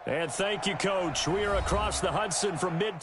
And thank you, Coach. We are across the Hudson from mid.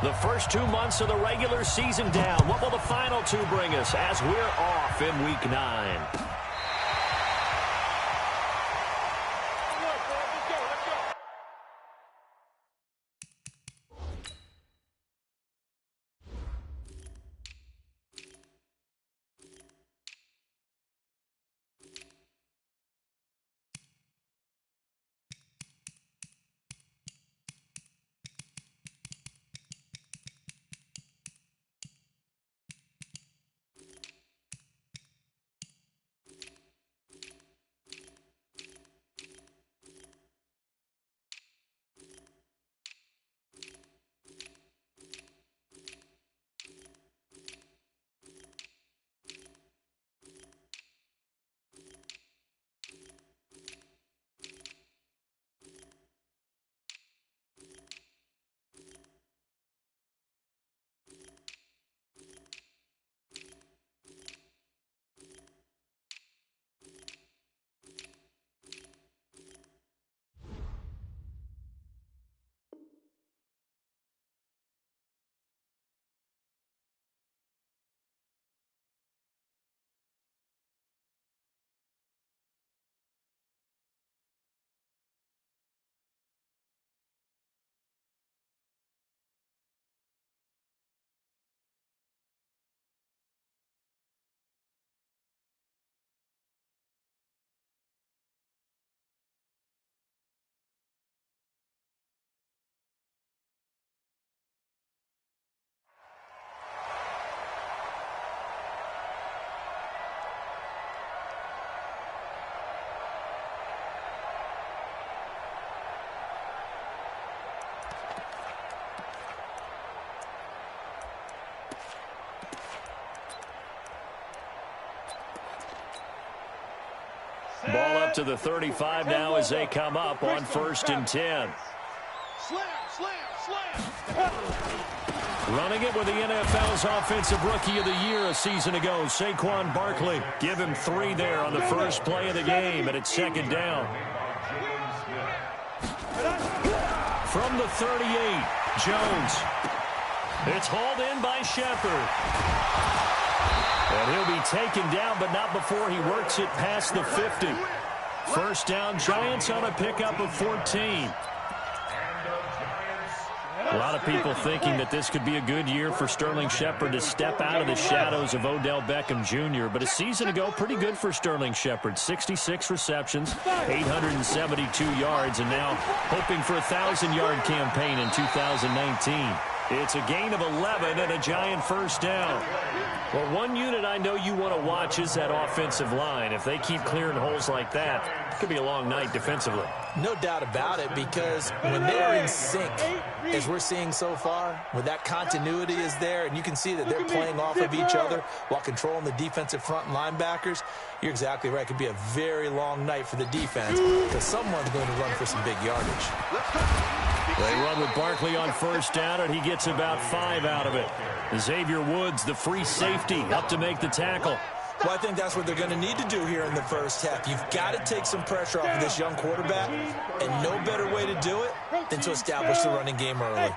The first 2 months of the regular season down. What will the final two bring us as we're off in Week 9? Ball up to the 35 now as they come up on 1st and 10. Running it with the NFL's Offensive Rookie of the Year a season ago, Saquon Barkley. Give him 3 there on the first play of the game, and it's 2nd down. From the 38, Jones. It's hauled in by Shepard. And he'll be taken down, but not before he works it past the 50. First down, Giants on a pickup of 14. A lot of people thinking that this could be a good year for Sterling Shepard to step out of the shadows of Odell Beckham Jr. But a season ago, pretty good for Sterling Shepard. 66 receptions, 872 yards, and now hoping for a 1,000-yard campaign in 2019. It's a gain of 11 and a Giant first down. Well, one unit I know you want to watch is that offensive line. If they keep clearing holes like that, it could be a long night defensively. No doubt about it, because when they're in sync, as we're seeing so far, when that continuity is there, and you can see that they're playing off of each other while controlling the defensive front linebackers, you're exactly right. It could be a very long night for the defense because someone's going to run for some big yardage. They run with Barkley on first down, and he gets about 5 out of it. Xavier Woods, the free safety, up to make the tackle. Well, I think that's what they're going to need to do here in the first half. You've got to take some pressure off of this young quarterback, and no better way to do it than to establish the running game early.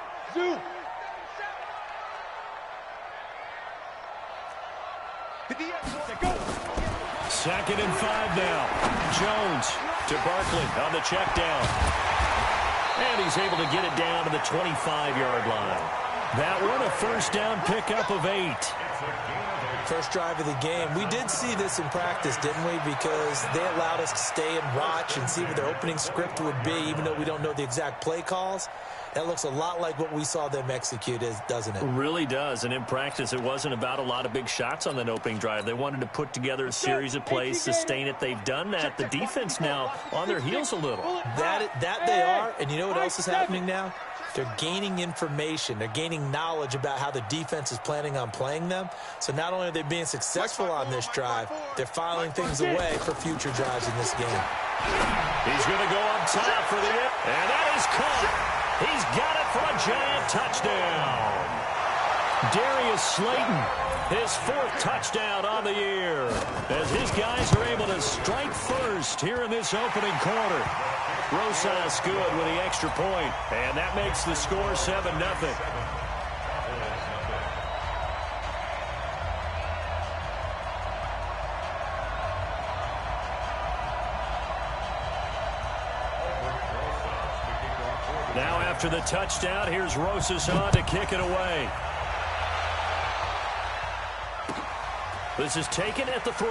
Second and 5 now. Jones to Barkley on the check down. And he's able to get it down to the 25-yard line. That one, a first down pickup of 8. First drive of the game. We did see this in practice, didn't we? Because they allowed us to stay and watch and see what their opening script would be, even though we don't know the exact play calls. That looks a lot like what we saw them execute, doesn't it? It really does. And in practice, it wasn't about a lot of big shots on that opening drive. They wanted to put together a series of plays, sustain it. They've done that. The defense now on their heels a little. That they are. And you know what else is happening now? they're gaining information. They're gaining knowledge about how the defense is planning on playing them. So not only are they being successful on this drive, they're filing things away for future drives in this game. He's going to go up top for the end, and that is caught. He's got it for a Giant touchdown. Darius Slayton, his 4th touchdown on the year, as his guys are able to strike first here in this opening quarter. Rosas good with the extra point, and that makes the score 7-0. Now after the touchdown, here's Rosas on to kick it away. This is taken at the 3.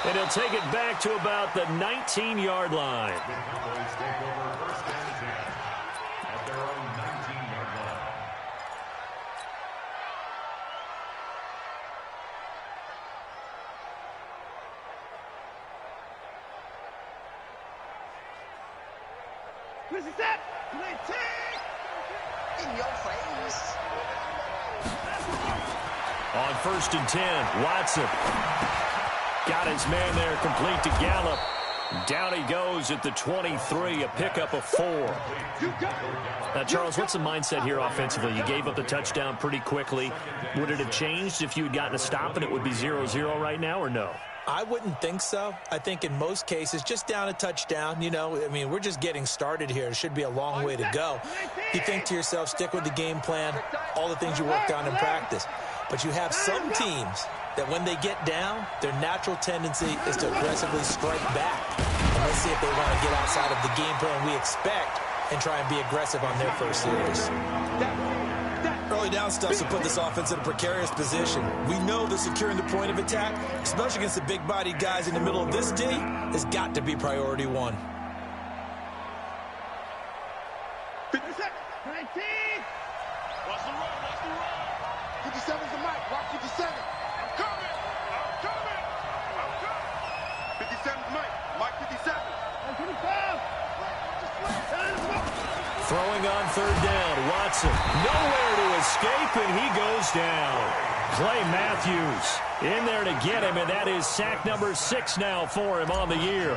And he'll take it back to about the 19-yard line. This is that. In your face. On 1st and 10, Watson got his man there, complete to Gallup. Down he goes at the 23, a pickup of 4. Now, Charles, what's the mindset here offensively? You gave up the touchdown pretty quickly. Would it have changed if you had gotten a stop and it would be 0-0 right now, or no? I wouldn't think so. I think in most cases, just down a touchdown, you know, I mean, we're just getting started here. It should be a long way to go. You think to yourself, stick with the game plan, all the things you worked on in practice. But you have some teams that when they get down, their natural tendency is to aggressively strike back. And let's see if they want to get outside of the game plan we expect and try and be aggressive on their first series. Early down stuffs will put this offense in a precarious position. We know that securing the point of attack, especially against the big-bodied guys in the middle of this D, has got to be priority 1. 50 seconds. 19. Watch the run. Watch the run. 57's the mic. Watch 57. I'm coming. I'm coming. I'm coming. 57's mic. Mike 57. 55. Throwing on 3rd down, Watson nowhere to escape, and he goes down. Clay Matthews in there to get him, and that is sack number 6 now for him on the year.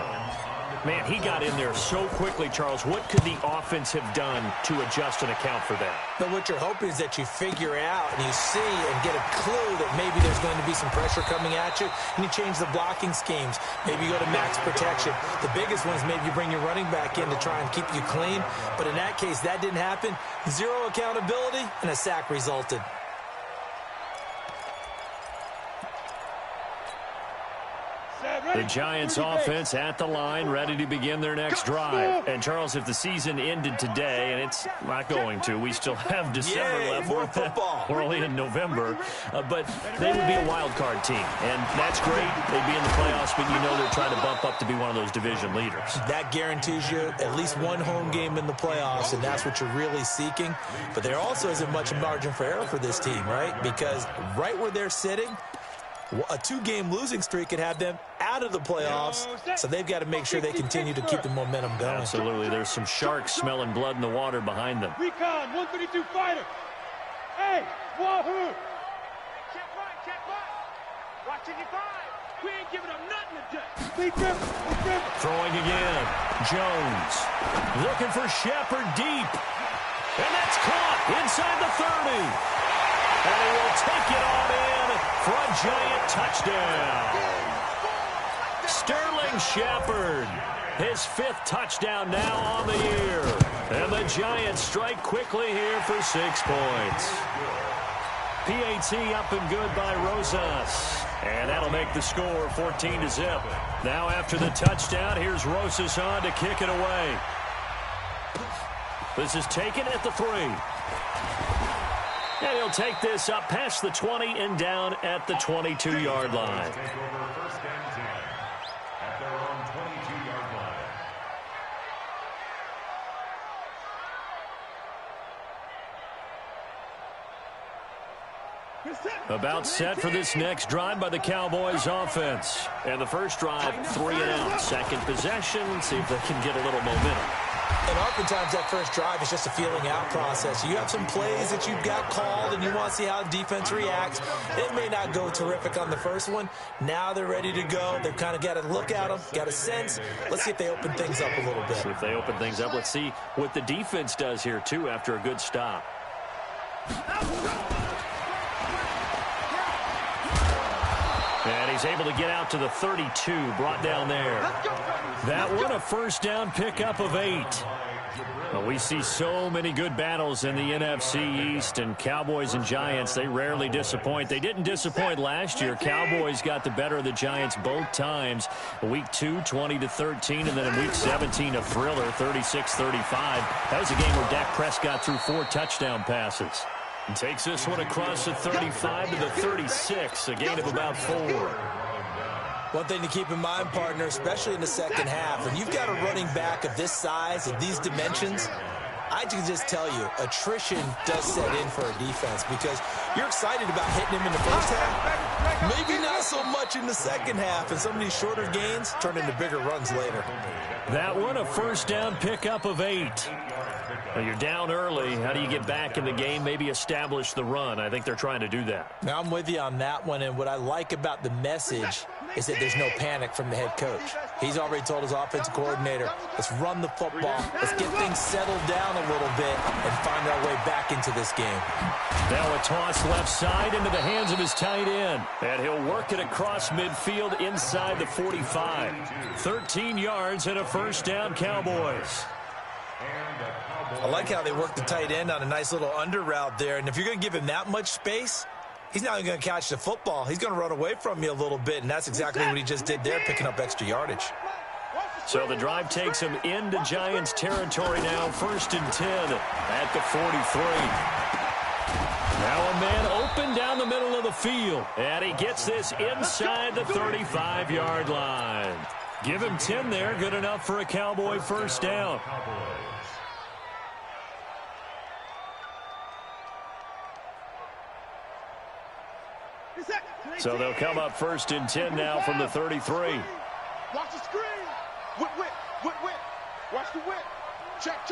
Man, he got in there so quickly, Charles. What could the offense have done to adjust and account for that? But what you're hoping is that you figure out and you see and get a clue that maybe there's going to be some pressure coming at you, and you change the blocking schemes. Maybe you go to max protection. The biggest one is maybe you bring your running back in to try and keep you clean. But in that case, that didn't happen. 0 accountability, and a sack resulted. The Giants offense at the line, ready to begin their next drive. And, Charles, if the season ended today, and it's not going to, we still have December left. More football. We're only in November. But they would be a wild card team. And that's great. They'd be in the playoffs, but you know they're trying to bump up to be one of those division leaders. That guarantees you at least one home game in the playoffs, and that's what you're really seeking. But there also isn't much margin for error for this team, right? Because right where they're sitting, a 2-game losing streak could have them out of the playoffs, so they've got to make sure they continue to keep the momentum going. Absolutely. There's some sharks smelling blood in the water behind them. Recon, 132 fighter. Hey, Wahoo. Check right. Watch 55. We ain't giving up nothing today. Throwing again. Jones looking for Shepard deep. And that's caught inside the 30. And he will take it on in for a Giant touchdown. Sterling Shepard, his 5th touchdown now on the year. And the Giants strike quickly here for 6 points. PAT up and good by Rosas. And that'll make the score 14-0. Now after the touchdown, here's Rosas on to kick it away. This is taken at the 3. And he'll take this up past the 20 and down at the 22-yard line. About set for this next drive by the Cowboys offense. And the first drive, 3 and out. Second possession, see if they can get a little momentum. And oftentimes that first drive is just a feeling out process. You have some plays that you've got called and you want to see how the defense reacts. It may not go terrific on the first one. Now they're ready to go. They've kind of got to look at them, got a sense. Let's see if they open things up a little bit. See if they open things up. Let's see what the defense does here, too, after a good stop. And he's able to get out to the 32, brought down there. That one a first down pickup of 8. Well, we see so many good battles in the NFC East, and Cowboys and Giants, they rarely disappoint. They didn't disappoint last year. Cowboys got the better of the Giants both times. Week 2, 20-13, and then in Week 17, a thriller, 36-35. That was a game where Dak Prescott threw 4 touchdown passes. And takes this one across the 35 to the 36, a gain of about 4. One thing to keep in mind, partner, especially in the second half, when you've got a running back of this size, of these dimensions, I can just tell you, attrition does set in for a defense because you're excited about hitting him in the first half. Maybe not so much in the second half, and some of these shorter gains turn into bigger runs later. That one a first down pickup of 8. Well, you're down early. How do you get back in the game? Maybe establish the run. I think they're trying to do that. Now, I'm with you on that one, and what I like about the message is that there's no panic from the head coach. He's already told his offensive coordinator, let's run the football, let's get things settled down a little bit and find our way back into this game. Now a toss left side into the hands of his tight end. And he'll work it across midfield inside the 45. 13 yards and a first down, Cowboys. I like how they work the tight end on a nice little under route there. And if you're going to give him that much space, he's not going to catch the football. He's going to run away from you a little bit, and that's exactly what he just did there, picking up extra yardage. So the drive takes him into Giants territory now, 1st and 10 at the 43. Now a man open down the middle of the field, and he gets this inside the 35-yard line. Give him 10 there, good enough for a Cowboy first down. So they'll come up 1st and 10 now from the 33. Watch the screen. Whip. Watch the whip. Check.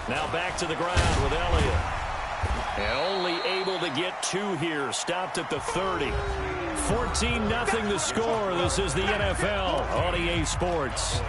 Now back to the ground with Elliott. And only able to get 2 here. Stopped at the 30. 14-0 the score. This is the NFL on EA Sports.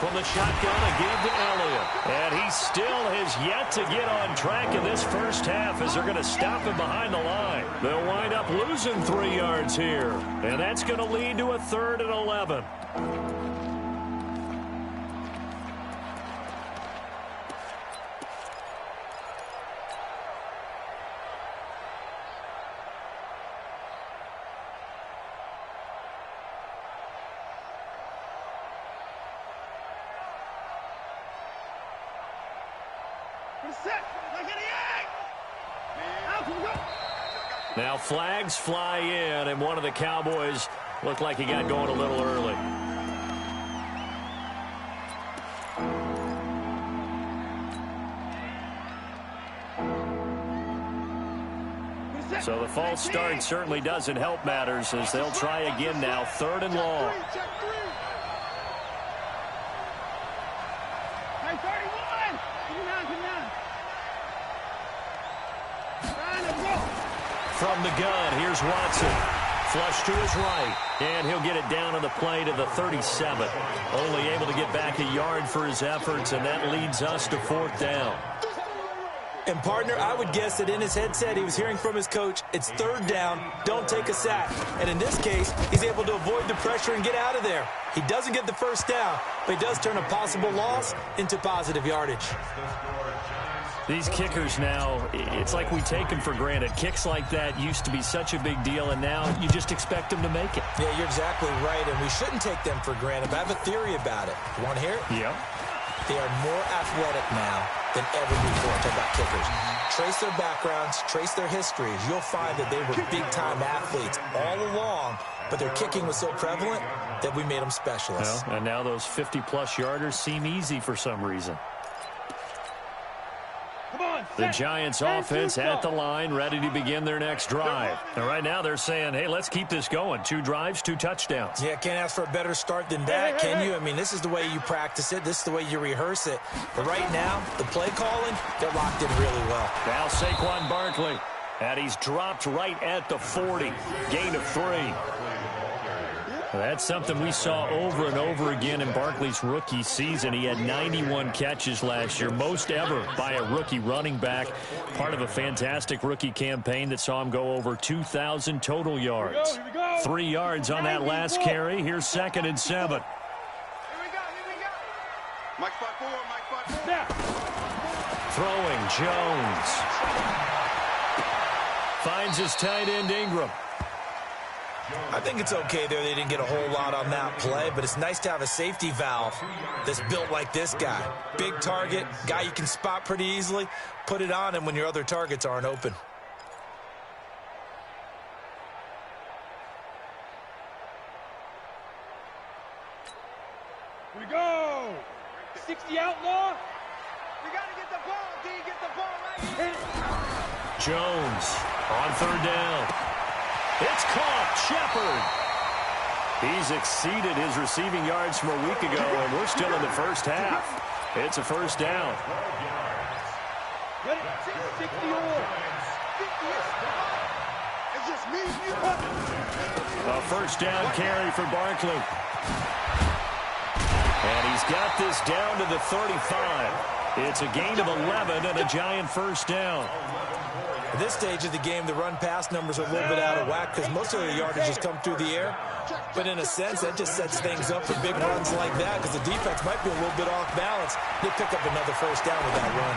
From the shotgun, a give to Elliott. And he still has yet to get on track in this first half as they're going to stop him behind the line. They'll wind up losing 3 yards here. And that's going to lead to a 3rd and 11. Now flags fly in, and one of the Cowboys looked like he got going a little early. So the false start certainly doesn't help matters as they'll try again now, 3rd and long. From the gun, here's Watson. Flush to his right, and he'll get it down on the play to the 37. Only able to get back a yard for his efforts, and that leads us to 4th down. And, partner, I would guess that in his headset he was hearing from his coach, it's 3rd down, don't take a sack. And in this case, he's able to avoid the pressure and get out of there. He doesn't get the first down, but he does turn a possible loss into positive yardage. These kickers now, it's like we take them for granted. Kicks like that used to be such a big deal, and now you just expect them to make it. Yeah, you're exactly right, and we shouldn't take them for granted. But I have a theory about it. You want to hear it? Yeah. They are more athletic now than ever before. Talk about kickers. Trace their backgrounds, trace their histories. You'll find that they were big-time athletes all along, but their kicking was so prevalent that we made them specialists. Well, and now those 50-plus yarders seem easy for some reason. The Giants offense at the line, ready to begin their next drive. And right now they're saying, hey, let's keep this going. 2 drives, 2 touchdowns. Yeah, can't ask for a better start than that, can you? I mean, this is the way you practice it. This is the way you rehearse it. But right now, the play calling, they're locked in really well. Now Saquon Barkley. And he's dropped right at the 40. Gain of 3. That's something we saw over and over again in Barkley's rookie season. He had 91 catches last year, most ever by a rookie running back. Part of a fantastic rookie campaign that saw him go over 2,000 total yards. 3 yards on that last carry. Here's 2nd and 7. Here we go. Mike 5-4, Mike 5-4. Throwing, Jones. Finds his tight end, Ingram. I think it's okay there. They didn't get a whole lot on that play, but it's nice to have a safety valve that's built like this guy. Big target, guy you can spot pretty easily. Put it on him when your other targets aren't open. Here we go. 60 outlaw. You got to get the ball, D. Get the ball right here. Jones on 3rd down. It's caught. Shepard. He's exceeded his receiving yards from a week ago, and we're still in the first half. It's a 1st down. Get it. 60 or. It's just me. A 1st down carry for Barkley. And he's got this down to the 35. It's a gain of 11 and a Giant 1st down. At this stage of the game, the run-pass numbers are a little bit out of whack because most of the yardage just come through the air. But in a sense, that just sets things up for big runs like that because the defense might be a little bit off balance. They pick up another 1st down with that run.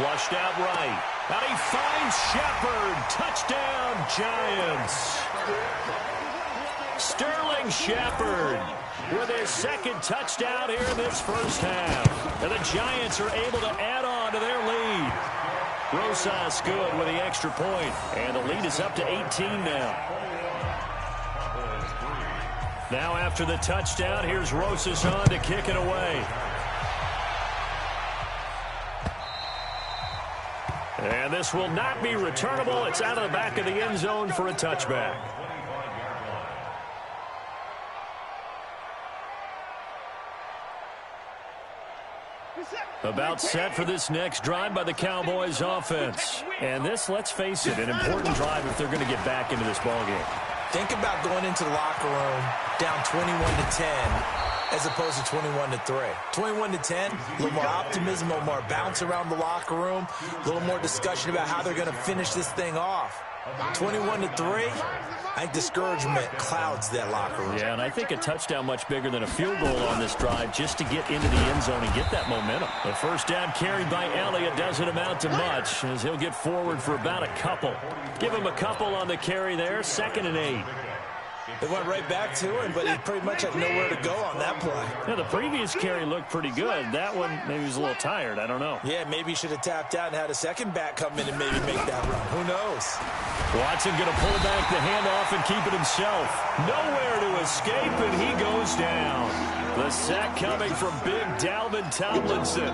Flushed out right. Now he finds Shepard. Touchdown, Giants. Sterling Shepard with his 2nd touchdown here in this 1st half. And the Giants are able to add on to their lead. Rosas good with the extra point, and the lead is up to 18 now. Now after the touchdown, here's Rosas on to kick it away. And this will not be returnable. It's out of the back of the end zone for a touchback. About set for this next drive by the Cowboys offense. And this, let's face it, an important drive if they're going to get back into this ballgame. Think about going into the locker room down 21-10 as opposed to 21-3. 21-10, a little more optimism, a little more bounce around the locker room, a little more discussion about how they're going to finish this thing off. 21-3, I think discouragement clouds that locker room. Yeah, and I think a touchdown much bigger than a field goal on this drive just to get into the end zone and get that momentum. The 1st down carried by Elliott doesn't amount to much as he'll get forward for about a couple. Give him a couple on the carry there, 2nd and 8. They went right back to him, but he pretty much had nowhere to go on that play. Yeah, the previous carry looked pretty good. That one, maybe he was a little tired. I don't know. Yeah, maybe he should have tapped out and had a second back come in and maybe make that run. Who knows? Watson going to pull back the handoff and keep it himself. Nowhere to escape, and he goes down. The sack coming from big Dalvin Tomlinson.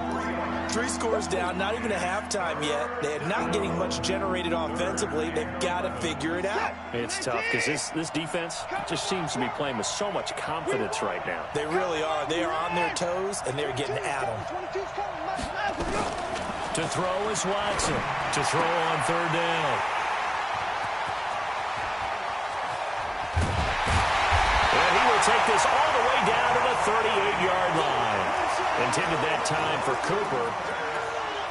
3 scores down, not even a halftime yet. They're not getting much generated offensively. They've got to figure it out. It's tough because this defense just seems to be playing with so much confidence right now. They really are. They are on their toes, and they're getting at them. To throw is Watson. To throw on 3rd down. And he will take this all the way down to the 38-yard line. Intended that time for Cooper.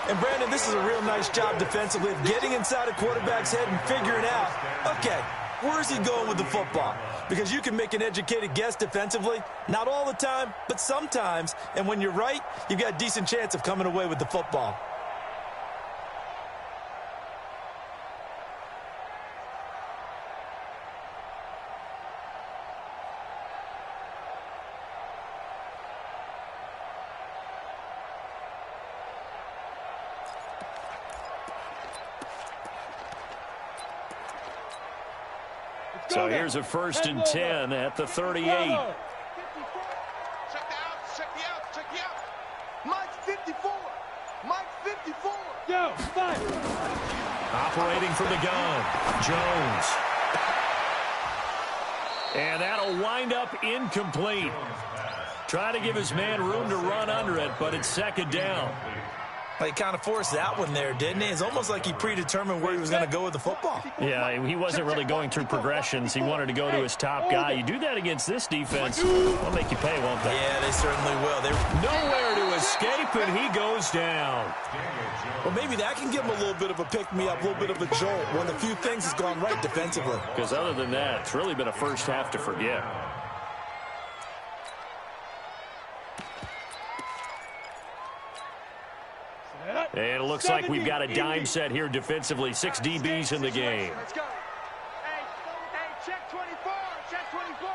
And, Brandon, this is a real nice job defensively of getting inside a quarterback's head and figuring out, okay, where's he going with the football? Because you can make an educated guess defensively, not all the time, but sometimes. And when you're right, you've got a decent chance of coming away with the football. So here's a 1st and 10 at the 38. Check the out, check the out, check the out. Mike 54. Mike 54. Yo, fight. Operating from the gun, Jones. And that'll wind up incomplete. Trying to give his man room to run under it, but it's 2nd down. He kind of forced that one there, didn't he? It's almost like he predetermined where he was going to go with the football. Yeah, he wasn't really going through progressions. He wanted to go to his top guy. You do that against this defense, they'll make you pay, won't they? Yeah, they certainly will. Nowhere to escape, and he goes down. Well, maybe that can give him a little bit of a pick-me-up, a little bit of a jolt when a few things has gone right defensively. Because other than that, it's really been a first half to forget. And it looks like we've got a dime set here defensively. 6 DBs in the game. Let's go. Hey, check 24. Check 24.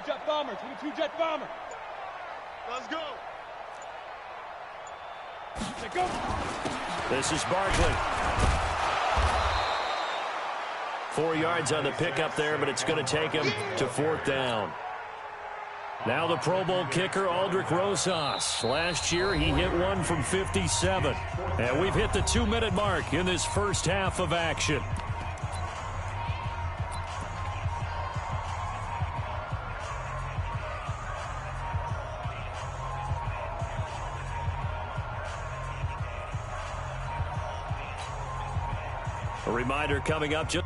Jet bomber. 22 jet bomber. Let's go. Let's go. This is Barkley. 4 yards on the pickup there, but it's going to take him to 4th down. Now the Pro Bowl kicker, Aldrick Rosas. Last year, he hit one from 57. And we've hit the 2-minute mark in this first half of action. A reminder coming up just...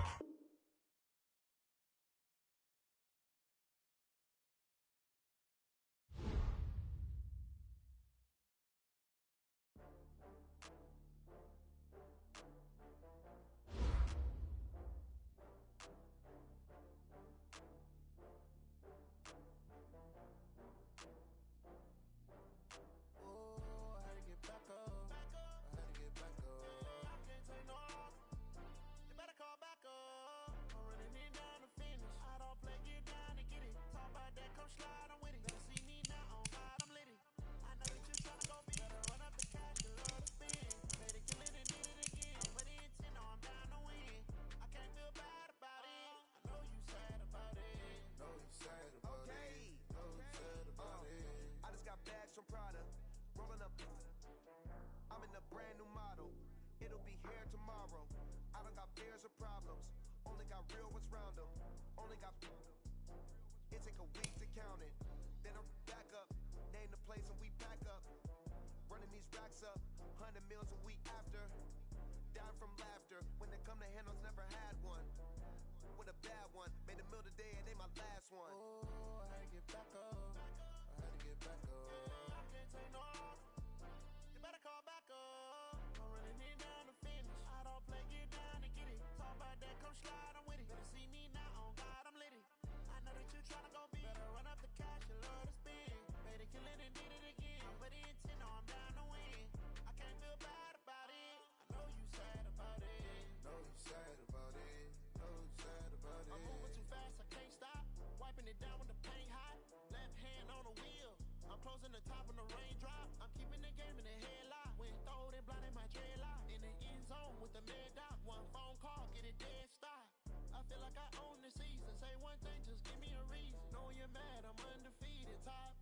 Brand new model, it'll be here tomorrow. I don't got fears or problems, only got real ones round them. Only got it take a week to count it. Then I'm back up, name the place and we back up. Running these racks up, 100 meals a week after. Dying from laughter, when they come to handles, never had one. With a bad one, made a meal today and they my last one. Oh, I had to get back up, I had to get back up. I can't take no, you better call back up. Come slide, I'm with it. Better see me now, on God, I'm lit it. I know that you tryna go big. Better run up the cash, you love to spend. Better kill it and did it again. I'm with the intent, no, I'm down to win. I can't feel bad about it. I know you sad about it. Know you sad about it. Know you sad about it. I'm moving too fast, I can't stop. Wiping it down when the paint hot. Left hand on the wheel. I'm closing the top when the raindrop. I'm keeping the game in the headlock. When throwed and blinded my dreadlock. In the end zone with the mid dot. One phone call, get it dead stop. I feel like I own the season. Say one thing, just give me a reason. Know you're mad, I'm undefeated. Top